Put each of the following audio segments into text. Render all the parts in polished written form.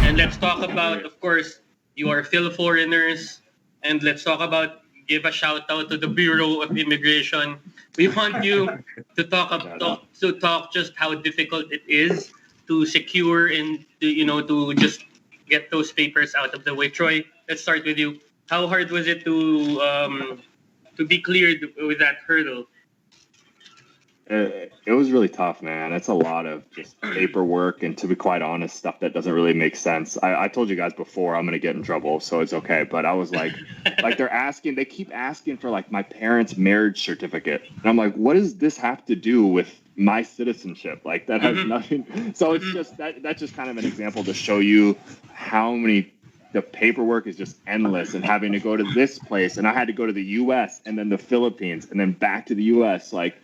And let's talk about, of course, your Fil-foreigners. And let's talk about, give a shout out to the Bureau of Immigration. We want you to talk just how difficult it is to secure and to just get those papers out of the way. Troy, let's start with you. How hard was it to be cleared with that hurdle? It was really tough, man. It's a lot of just paperwork, and to be quite honest, stuff that doesn't really make sense. I told you guys before I'm gonna get in trouble, so it's okay. But I was like they keep asking for like my parents' marriage certificate, and I'm like, what does this have to do with my citizenship? Like that has nothing. So it's just that's just kind of an example to show you how many. The paperwork is just endless, and having to go to this place, and I had to go to the U.S. and then the Philippines and then back to the U.S. Like.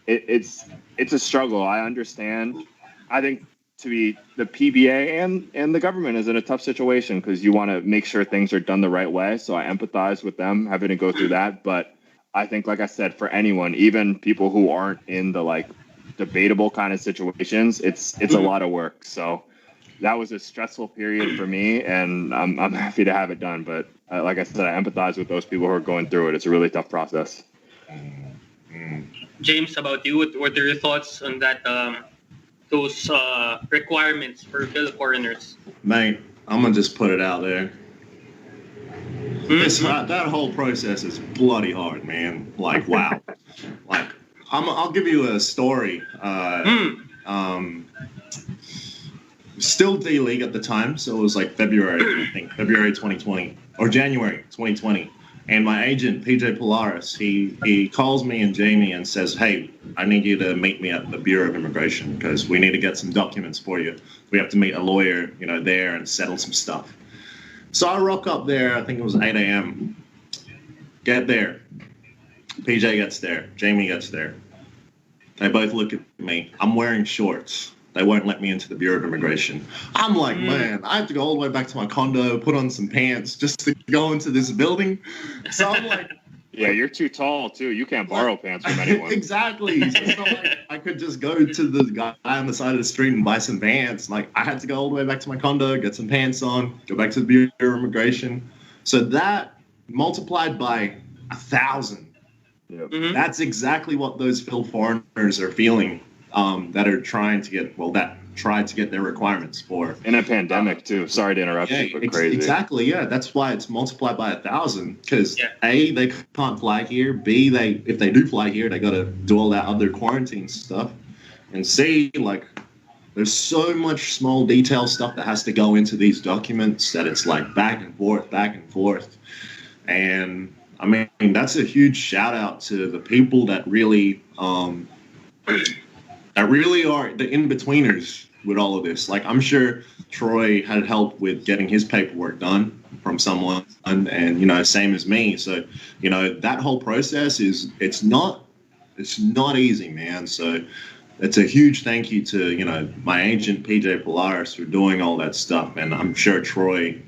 It's a struggle. I understand. I think the PBA and the government is in a tough situation because you want to make sure things are done the right way. So I empathize with them having to go through that. But I think, like I said, for anyone, even people who aren't in the like debatable kind of situations, it's a lot of work. So that was a stressful period for me, and I'm happy to have it done. But like I said, I empathize with those people who are going through it. It's a really tough process. James, about you, what are your thoughts on that? Those requirements for Fil-foreigners? Mate, I'm gonna just put it out there. That whole process is bloody hard, man. Like, wow. Like, I'll give you a story. Still D-League at the time, so it was like February 2020 or January 2020. And my agent, PJ Polaris, he calls me and Jamie and says, hey, I need you to meet me at the Bureau of Immigration because we need to get some documents for you. We have to meet a lawyer, there and settle some stuff. So I rock up there, I think it was 8 a.m. Get there. PJ gets there. Jamie gets there. They both look at me. I'm wearing shorts. They won't let me into the Bureau of Immigration. I'm like, man, I have to go all the way back to my condo, put on some pants just to go into this building. So I'm like... Yeah, you're too tall, too. You can't borrow pants from anyone. Exactly. So it's not like I could just go to the guy on the side of the street and buy some pants. Like, I had to go all the way back to my condo, get some pants on, go back to the Bureau of Immigration. So that multiplied by 1,000. Yep. That's exactly what those Fil-foreigners are feeling. That are tried to get their requirements for. In a pandemic, too. Sorry to interrupt you, but crazy. Exactly, yeah. That's why it's multiplied by 1,000. Because, A, they can't fly here. B, if they do fly here, they got to do all that other quarantine stuff. And C, like, there's so much small detail stuff that has to go into these documents that it's like back and forth. And, I mean, that's a huge shout out to the people that really are the in-betweeners with all of this. Like, I'm sure Troy had help with getting his paperwork done from someone, and same as me. So, that whole process it's not easy, man. So it's a huge thank you to, my agent, PJ Polaris, for doing all that stuff. And I'm sure Troy,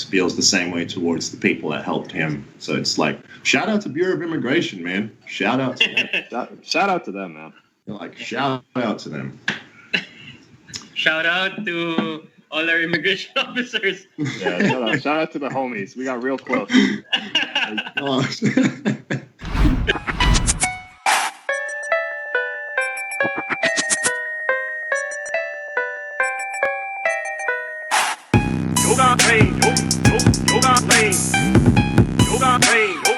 feels the same way towards the people that helped him. So it's like, shout out to Bureau of Immigration, man. Shout out to them. Shout out to them, man. Like, shout out to them. Shout out to all our immigration officers. Yeah, shout out to the homies. We got real close. Yoga pain, yoga pain, yoga pain.